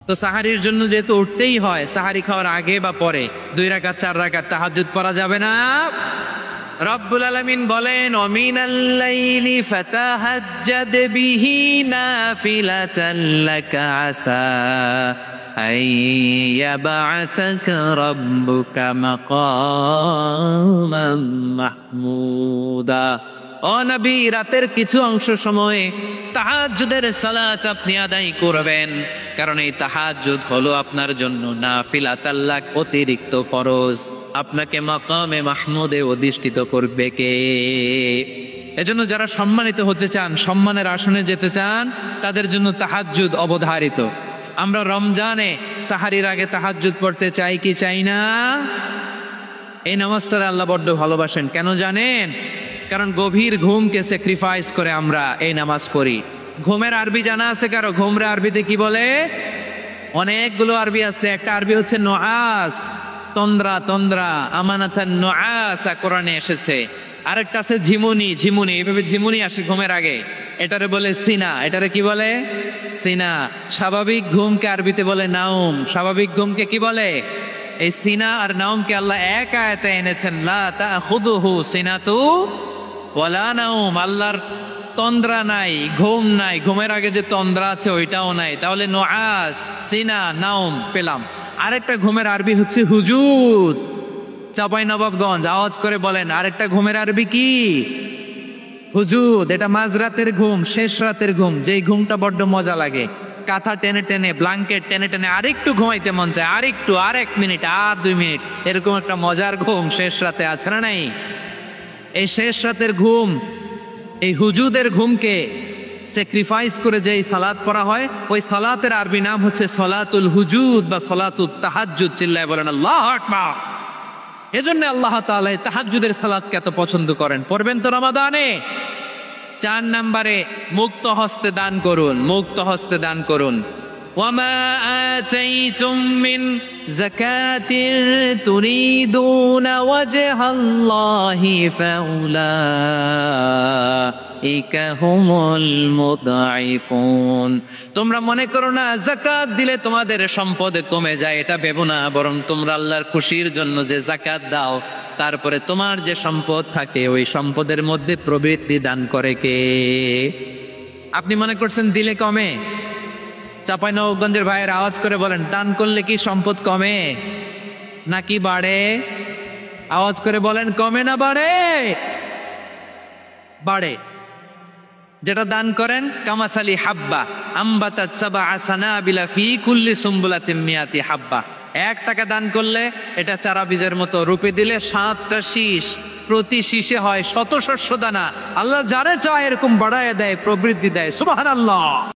তো সাহারির জন্য যেহেতু উঠতেই হয়, সাহারি খাওয়ার আগে বা পরে 2 রাকাত 4 রাকাত তাহাজ্জুদ পড়া যাবে না। রব্বুল আলামিন বলেন, ওমিনাল লাইলি ফাতাহাজ্জাদ বিহি নাফিলাতান লাকা আসা আইয়াবআসাকা রাব্বুকা মাকামান মাহমুদা। ও নবী, রাতের কিছু অংশ সময়ে তাহাজ্জুদের সালাত আপনি আদায় করবেন, কারণ এই তাহাজ্জুদ হলো আপনার জন্য নাফিলাতাল লাক, অতিরিক্ত ফরজ। আপনাকে মাকামে মাহমুদে অধিষ্ঠিত করবে কে? এজন্য যারা সম্মানিত হতে চান, সম্মানের আসনে যেতে চান, তাদের জন্য তাহাজ্জুদ অবধারিত। আমরা রমজানে সাহারির আগে তাহাজ্জুদ পড়তে চাই কি চাই না? এই নামাজটা আল্লাহ বড্ড ভালোবাসেন। কেন জানেন? কারণ গভীর ঘুমকে স্যাক্রিফাইস করে আমরা এই নামাজ পড়ি। ঘুমের আরবি জানা আছে কারো? ঘুমরে আরবিতে কি বলে? অনেকগুলো আরবি আছে। একটা আরবি হচ্ছে নুআস, তন্দ্রা, তন্দ্রা, আমানাতান নুআসা কোরআনে এসেছে। আরেকটা আছে ঝিমুনি, ঝিমুনি, এইভাবে ঝিমুনি আসে ঘুমের আগে, এটারে বলে সিনা। এটারে কি বলে? সিনা। স্বাভাবিক ঘুমকে আরবিতে বলে নাউম। স্বাভাবিক ঘুমকে কি বলে? এই সিনা আর নাউমকে আল্লাহ এক আয়াতে এনেছেন, লা তাখুযুহু সিনাতু ওয়ালা নাউম। আল্লাহর তন্দ্রা নাই, ঘুম নাই। ঘুমের আগে যে তন্দ্রা আছে ওইটাও নাই। তাহলে নুআস, সিনা, নাউম পেলাম। আরেকটা ঘুমের আরবি হচ্ছে হুজুদ। চাঁপাইনবাবগঞ্জ আওয়াজ করে বলেন, আরেকটা ঘুমের আরবি কি? হুজুদ। এটা মাঝরাতের ঘুম, শেষ রাতের ঘুম, যেই ঘুমটা বড্ড মজা লাগে। কাঁথা টেনে টেনে, ব্ল্যাঙ্কেট টেনে টেনে আরেকটু ঘুমাইতে মন চায়, আরেকটু, আর 1 মিনিট, আর 2 মিনিট, এরকম একটা মজার ঘুম শেষ রাতে আছে না নাই? এই শেষ রাতের ঘুম, এই হুজুদের ঘুমকে স্যাক্রিফাইস করে যে সালাত পড়া হয়, ওই সালাতের আরবি নাম হচ্ছে সলাতুল হুজুদ বা সলাতুত তাহাজ্জুদ। চিল্লায় বলেন আল্লাহু আকবার। এজন্য আল্লাহ তাআলা তাহাজ্জুদের সালাতকে এত পছন্দ করেন। পড়বেন তো রমাদানে। 4 নম্বরে মুক্ত হস্তে দান করুন, মুক্ত হস্তে দান করুন। ওয়ামা আতাইতুম মিন যাকাতিন তুরিদুনা ওয়াজহাল্লাহি ফাউলাইকা হুমুল মুদঈফুন। তোমরা মনে করো না যাকাত দিলে তোমাদের সম্পদ কমে যায়, এটা ভেবো না। বরং তোমরা আল্লাহর খুশির জন্য যে যাকাত দাও, তারপরে তোমার যে সম্পদ থাকে ওই সম্পদের মধ্যে প্রবৃত্তি দান করে কে? আপনি মনে করছেন দিলে কমে? চাঁপাইনবাবগঞ্জের ভাইয়ের আওয়াজ করে বলেন, দান করলে কি সম্পদ কমে নাকি বাড়ে? আওয়াজ করে বলেন, কমে না বাড়ে? বাড়ে। যেটা দান করেন, কামাসালি হাব্বা আম্বাতাত সাবআ সানাবিলা ফি কুল্লি সুম্বুলাতিন মিয়াতি হাব্বা। 1 টাকা দান করলে এটা চারা বীজের মতো, রূপে দিলে 7টা শীষ, প্রতি শীষে হয় 100 শস্য দানা। আল্লাহ যারে চায় এরকম বাড়ায় দেয়, প্রবৃদ্ধি দেয়। সুবহানাল্লাহ।